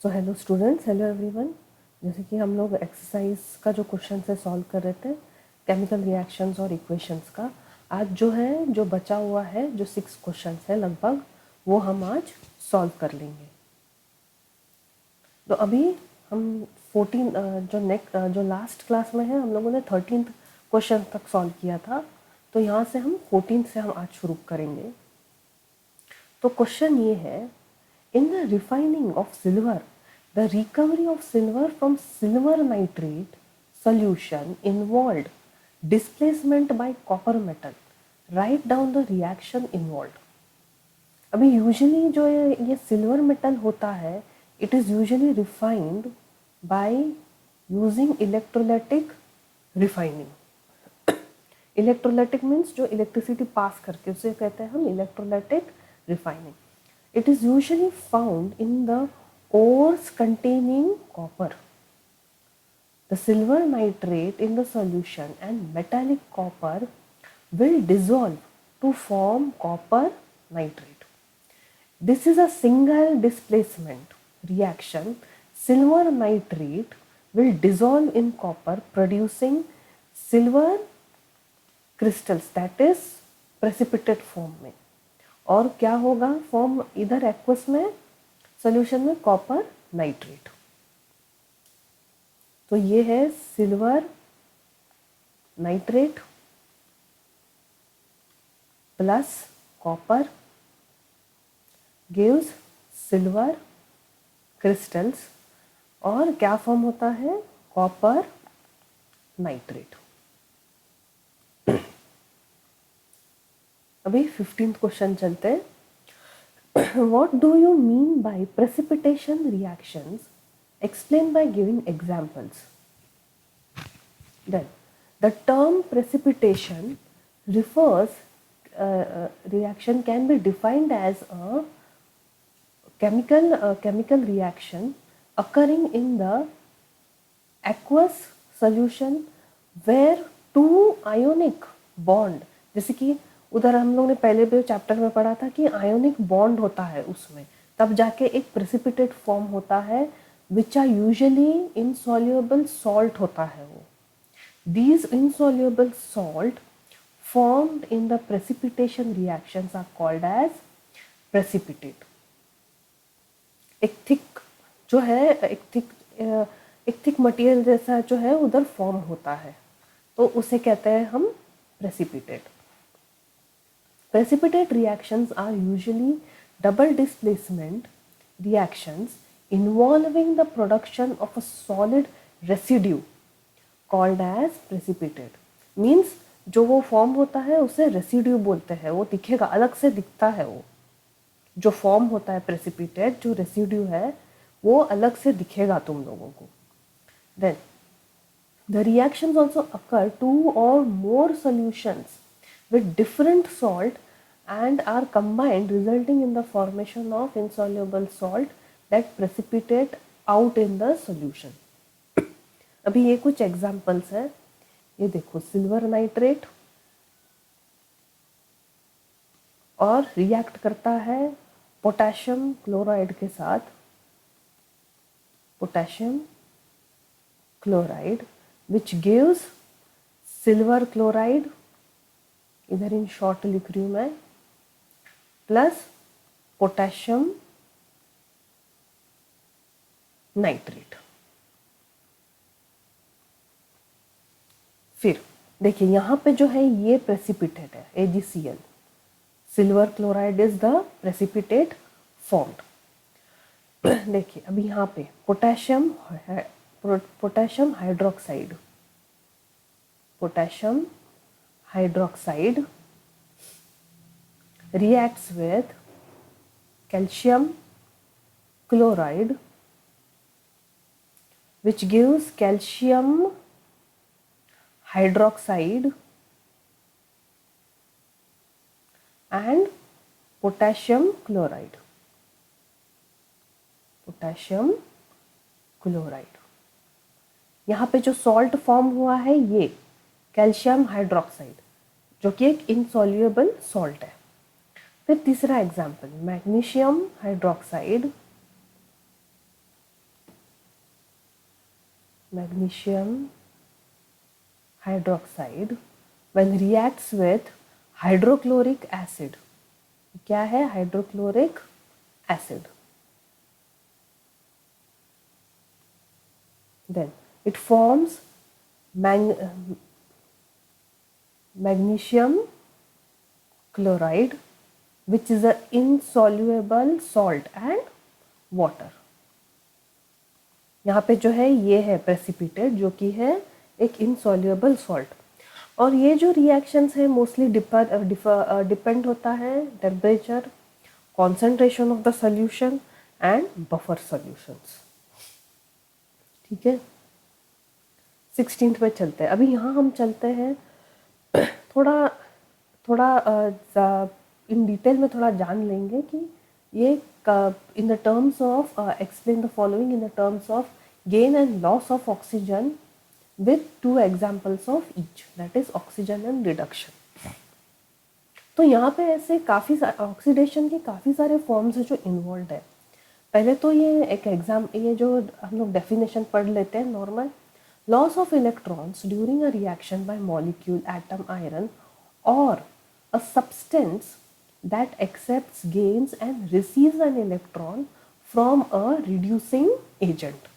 So hello students, hello everyone. जैसे कि हम लोग एक्सरसाइज का जो क्वेश्चन है सॉल्व कर रहे थे, केमिकल रिएक्शंस और इक्वेशंस का, आज जो बचा हुआ है, जो 6 क्वेश्चंस है लगभग, वो हम आज सॉल्व कर लेंगे। तो अभी हम 14 जो लास्ट क्लास में है हम लोगों ने 13th क्वेश्चन तक सॉल्व किया था। तो यहाँ से हम 14th से हम आज शुरू करेंगे। तो क्वेश्चन ये है, in the refining of silver, the recovery of silver from silver nitrate solution involved displacement by copper metal. Write down the reaction involved. अभी यूजुअली जो ये सिल्वर मेटल होता है, it is usually refined by using electrolytic refining. Electrolytic means जो electricity pass करके, उसे कहते हैं हम electrolytic refining. It is usually found in the ores containing copper. The silver nitrate in the solution and metallic copper will dissolve to form copper nitrate. This is a single displacement reaction. Silver nitrate will dissolve in copper, producing silver crystals, that is precipitate form में. और क्या होगा form इधर aqueous में, solution में copper nitrate. तो ये है silver nitrate plus copper gives silver crystals, और क्या फॉर्म होता है, कॉपर नाइट्रेट. अभी 15th क्वेश्चन चलते हैं. What do you mean by precipitation reactions? Explain by giving examples. Then, the term precipitation refers, reaction can be defined as a chemical reaction occurring in the aqueous solution where two ionic bond, जैसे कि उधर हम लोग ने पहले भी chapter में पढ़ा था कि आयोनिक बॉन्ड होता है उसमें, तब जाके एक प्रेसिपिटेट फॉर्म होता है which are usually insoluble salt होता है वो. These insoluble salt formed in the precipitation reactions are called as precipitate. एक थिक जो है, एक थिक मटेरियल जैसा जो है उधर फॉर्म होता है, तो उसे कहते हैं हम precipitate. Precipitate reactions are usually double displacement reactions involving the production of a solid residue called as precipitate. Means जो वो फॉर्म होता है उसे रेसिड्यू बोलते हैं. वो दिखेगा, अलग से दिखता है. वो जो फॉर्म होता है प्रेसिपिटेट, जो रेसिड्यू है, वो अलग से दिखेगा तुम लोगों को. Then the reactions also occur two or more solutions with different salt and are combined, resulting in the formation of insoluble salt that precipitate out in the solution. अभी ये कुछ एग्जाम्पल्स है. ये देखो, सिल्वर नाइट्रेट और react करता है potassium chloride के साथ. Potassium chloride which gives silver chloride, इधर इन शॉर्ट लिख रही हूँ मैं, प्लस पोटेशियम नाइट्रेट. फिर देखिए यहाँ पे जो है ये प्रेसिपिटेट है, AgCl. Silver chloride is the precipitate formed. देखिए अभी यहाँ पे potassium hydroxide, potassium hydroxide reacts with calcium chloride which gives calcium hydroxide and potassium chloride. Potassium chloride. यहाँ पे जो सॉल्ट फॉर्म हुआ है ये कैल्शियम हाइड्रोक्साइड, जो कि एक इनसॉल्युबल सॉल्ट है. फिर तीसरा example, magnesium hydroxide magnesium hydroxide when reacts with hydrochloric acid. क्या है hydrochloric acid? Then it forms magnesium chloride which is a insoluble salt and water. यहाँ पे जो है ये है प्रेसिपिटेट जो कि है एक इनसॉल्युबल सॉल्ट। और ये जो रिएक्शंस है मोस्टली डिपेंड होता है temperature, concentration of the solution and buffer solutions. ठीक है, 16th पे चलते हैं। अभी यहाँ हम चलते हैं थोड़ा इन डिटेल में थोड़ा जान लेंगे कि ये in the terms of explain the following in the terms of gain and loss of oxygen with 2 examples of each, that is oxygen and reduction. तो यहाँ पे ऐसे काफ़ी ऑक्सीडेशन के काफ़ी सारे फॉर्म्स है जो इन्वॉल्व है। पहले तो ये जो हम लोग डेफिनेशन पढ़ लेते हैं normal. Loss of electrons during a reaction by molecule, atom, iron or a substance that accepts gains and receives an electron from a reducing agent.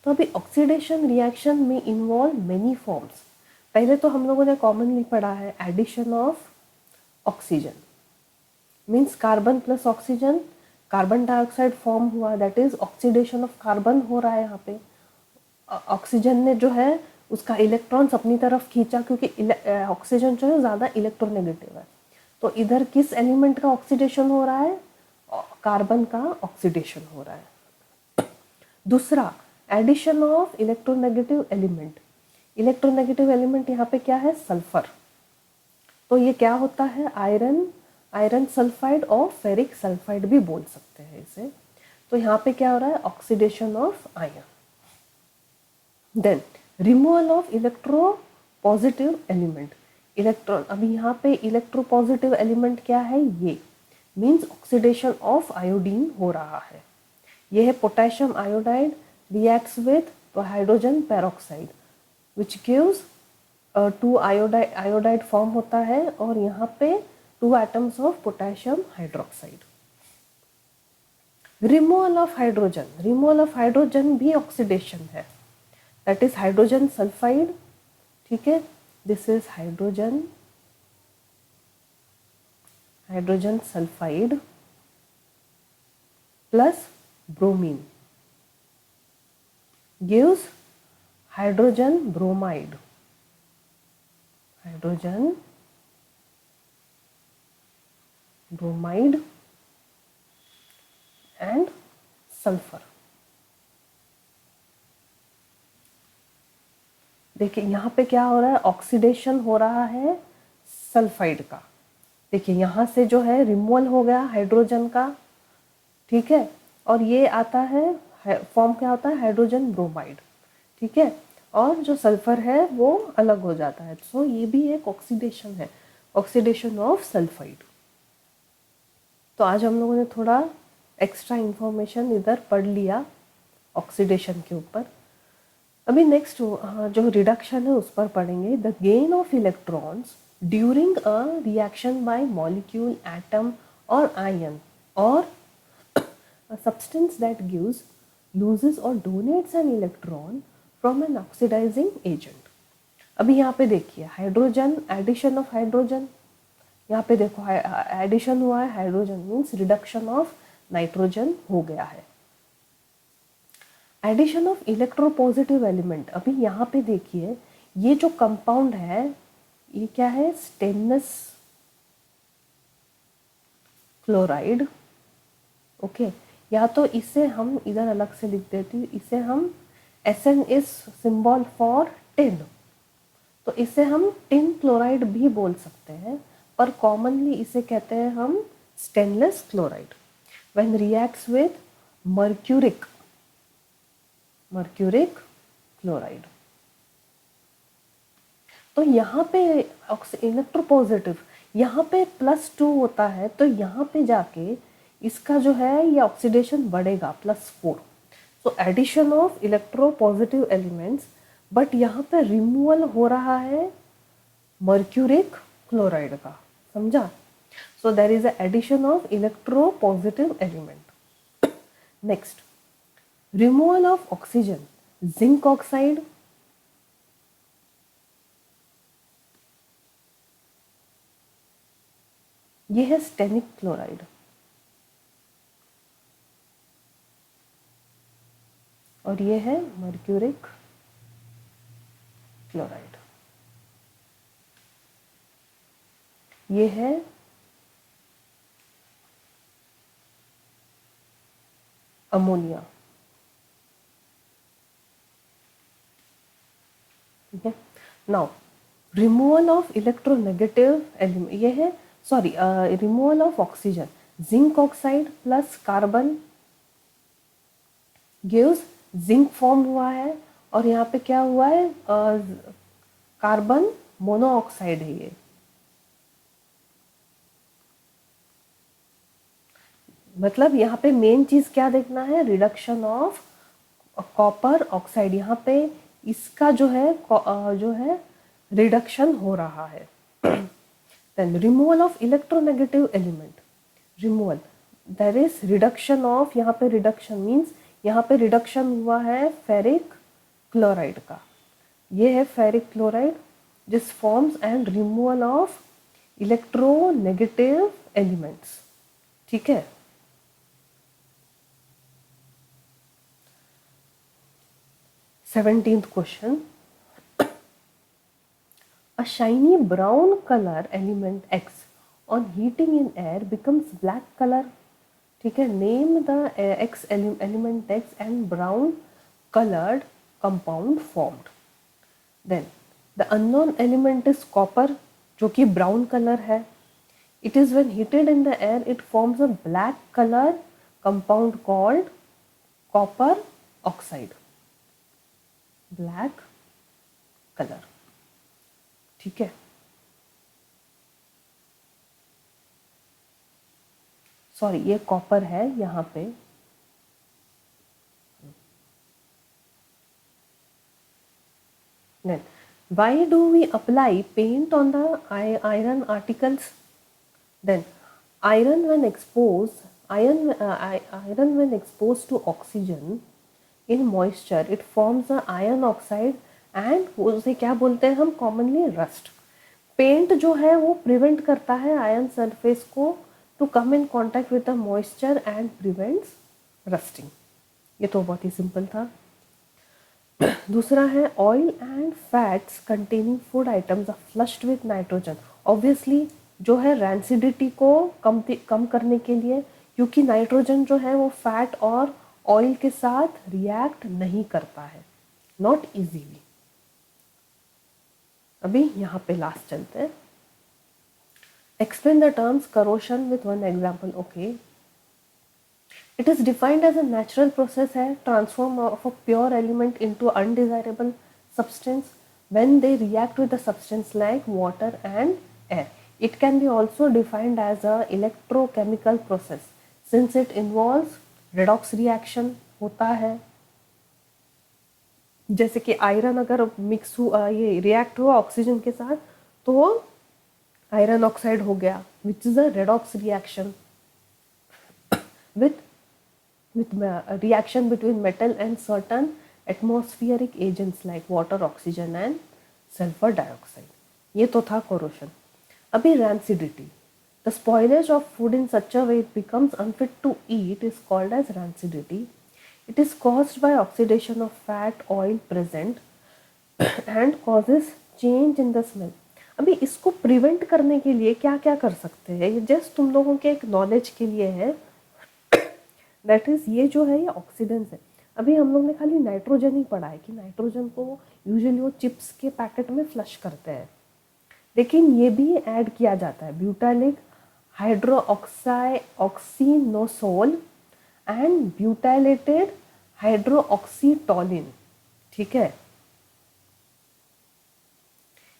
तो अभी ऑक्सीडेशन रिएक्शन में इन्वॉल्व मेनी फॉर्म्स। पहले तो हम लोगों ने कॉमनली पढ़ा है addition of oxygen, means carbon plus oxygen, carbon dioxide form हुआ, that is oxidation of carbon हो रहा है। यहाँ पे ऑक्सीजन ने जो है उसका इलेक्ट्रॉन्स अपनी तरफ खींचा क्योंकि ऑक्सीजन जो है ज़्यादा इलेक्ट्रोनेगेटिव है। तो इधर किस एलिमेंट का ऑक्सीडेशन हो रहा है? कार्बन का ऑक्सीडेशन हो रहा है। दूसरा addition of electronegative element. Electronegative element यहाँ पे क्या है? सल्फर। तो ये क्या होता है? आयरन सल्फाइड और फेरिक सल्फाइड भी बोल सकते हैं इसे। तो यहाँ पे क्या हो रहा है? Oxidation of iron. Then removal of electropositive element. Electron, अभी यहाँ पे इलेक्ट्रो पॉजिटिव एलिमेंट क्या है? ये मीन्स ऑक्सीडेशन ऑफ आयोडीन हो रहा है। ये है potassium iodide reacts with hydrogen peroxide which gives 2 iodide form होता है और यहाँ पे 2 atoms of potassium hydroxide. Removal of hydrogen भी oxidation है, that is hydrogen sulfide. ठीक है, this is hydrogen sulfide plus bromine gives hydrogen bromide and sulfur. देखिए यहाँ पे क्या हो रहा है? ऑक्सीडेशन हो रहा है सल्फाइड का। देखिए यहाँ से जो है रिमूवल हो गया हाइड्रोजन का, ठीक है, और ये आता है फॉर्म क्या होता है? Hydrogen bromide. ठीक है, और जो सल्फर है वो अलग हो जाता है। सो ये भी एक ऑक्सीडेशन है, ऑक्सीडेशन ऑफ सल्फाइड। तो आज हम लोगों ने थोड़ा एक्स्ट्रा इंफॉर्मेशन इधर पढ़ लिया ऑक्सीडेशन के ऊपर। अभी नेक्स्ट जो रिडक्शन है उस पर पढ़ेंगे। The gain of electrons during a reaction by molecule, atom और आयन और a substance that gives, loses or donates an electron from an oxidizing agent. अभी यहाँ पे देखिए हाइड्रोजन, एडिशन ऑफ हाइड्रोजन, यहाँ पे देखो एडिशन हुआ है hydrogen means reduction of nitrogen हो गया है। एडिशन ऑफ इलेक्ट्रोपॉजिटिव एलिमेंट, अभी यहाँ पे देखिए ये जो कंपाउंड है ये क्या है? Stainless chloride. ओके, या तो इसे हम इधर अलग से लिख देती हूँ, इसे हम Sn is symbol for tin, तो इसे हम टिन क्लोराइड भी बोल सकते हैं, पर कॉमनली इसे कहते हैं हम stainless chloride. When reacts with mercuric chloride. तो यहाँ पे इलेक्ट्रोपॉजिटिव, यहाँ पे +2 होता है, तो यहाँ पे जाके इसका जो है ये ऑक्सीडेशन बढ़ेगा +4। So addition of electropositive elements, but यहाँ पे रिमूवल हो रहा है मर्क्यूरिक क्लोराइड का, समझा? So there is addition of electropositive element. Next, removal of oxygen, zinc oxide, ये है स्टेनिक क्लोराइड, और ये है मर्क्यूरिक क्लोराइड. ये है अमोनिया. ठीक है. Now removal of electronegative element, ये है sorry removal of oxygen, zinc oxide plus carbon gives zinc form हुआ है, और यहाँ पे क्या हुआ है, कार्बन मोनोऑक्साइड है ये. मतलब यहाँ पे मेन चीज क्या देखना है, रिडक्शन ऑफ कॉपर ऑक्साइड. यहाँ पे इसका जो है रिडक्शन हो रहा है. Then removal of electronegative element, removal, there is reduction of, यहाँ पे रिडक्शन मीन्स यहाँ पे रिडक्शन हुआ है फेरिक क्लोराइड का. ये है फेरिक क्लोराइड जिस forms and removal of electronegative elements. ठीक है. 17th question. A shiny brown color element X on heating in air becomes black color. ठीक है. Name the X element X and brown colored compound formed. Then the unknown element is copper, जो कि brown color है. It is when heated in the air it forms a black color compound called copper oxide. Black colour. ठीक है. Sorry, ये copper है यहाँ पे. Then why do we apply paint on the iron articles? Then iron when exposed to oxygen in moisture it forms a iron oxide and उसे क्या बोलते हैं हम commonly rust. पेंट जो है वो प्रिवेंट करता है आयरन सरफेस को to come in contact with the moisture and prevents rusting. ये तो बहुत ही सिंपल था. दूसरा है oil and fats containing food items are flushed with nitrogen. Obviously जो है रैंसिडिटी को कम करने के लिए, क्योंकि नाइट्रोजन जो है वो फैट और ऑयल के साथ रिएक्ट नहीं करता है, नॉट इजीली. अभी यहाँ पे लास्ट चलते हैं. Explain the terms corrosion with one example. Okay, it is defined as a natural process है transform of a pure element into undesirable substance when they react with the substance like water and air. It can be also defined as a electrochemical process since it involves redox reaction होता है. जैसे कि iron अगर mix हुआ, ये react हुआ oxygen के साथ तो आयरन ऑक्साइड हो गया, which is a redox reaction with reaction between metal and certain atmospheric agents like water, oxygen and sulfur dioxide. ये तो था corrosion. अभी rancidity. The spoilage of food in such a way it becomes unfit to eat is called as rancidity. It is caused by oxidation of fat, oil present and causes change in the smell. अभी इसको prevent करने के लिए क्या क्या कर सकते हैं, ये जस्ट तुम लोगों के एक नॉलेज के लिए है. दैट इज ये जो है ये ऑक्सीडेंस है. अभी हम लोग ने खाली नाइट्रोजन ही पढ़ा है कि नाइट्रोजन को यूजुअली वो चिप्स के पैकेट में फ्लश करते हैं, लेकिन ये भी ऐड किया जाता है ब्यूटाइलिक हाइड्रोक्सीनोसोल एंड ब्यूटाइलेटेड हाइड्रोक्सीटोलिन. ठीक है.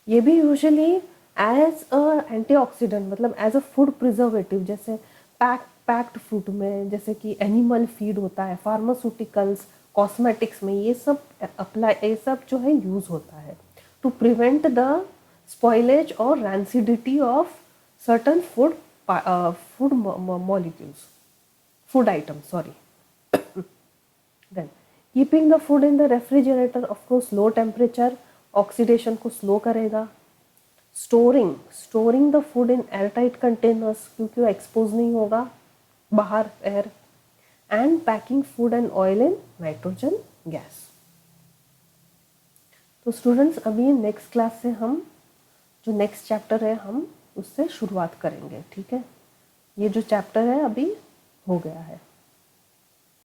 ये भी यूजुअली एज अ एंटीऑक्सीडेंट, मतलब एज अ फूड प्रिजर्वेटिव, जैसे पैक्ड फूड में, जैसे कि एनिमल फीड होता है, फार्मास्यूटिकल्स, कॉस्मेटिक्स में ये सब अप्लाई, ये सब जो है यूज़ होता है टू प्रिवेंट द स्पॉइलेज और rancidity of certain food food molecules, food item, sorry. Then keeping the food in the refrigerator, of course low temperature oxidation को स्लो करेगा. Storing the food in airtight containers, क्योंकि वो expose नहीं होगा बाहर air. And packing food and oil in nitrogen gas. तो students अभी next class से हम जो नेक्स्ट चैप्टर है हम उससे शुरुआत करेंगे. ठीक है, ये जो चैप्टर है अभी हो गया है.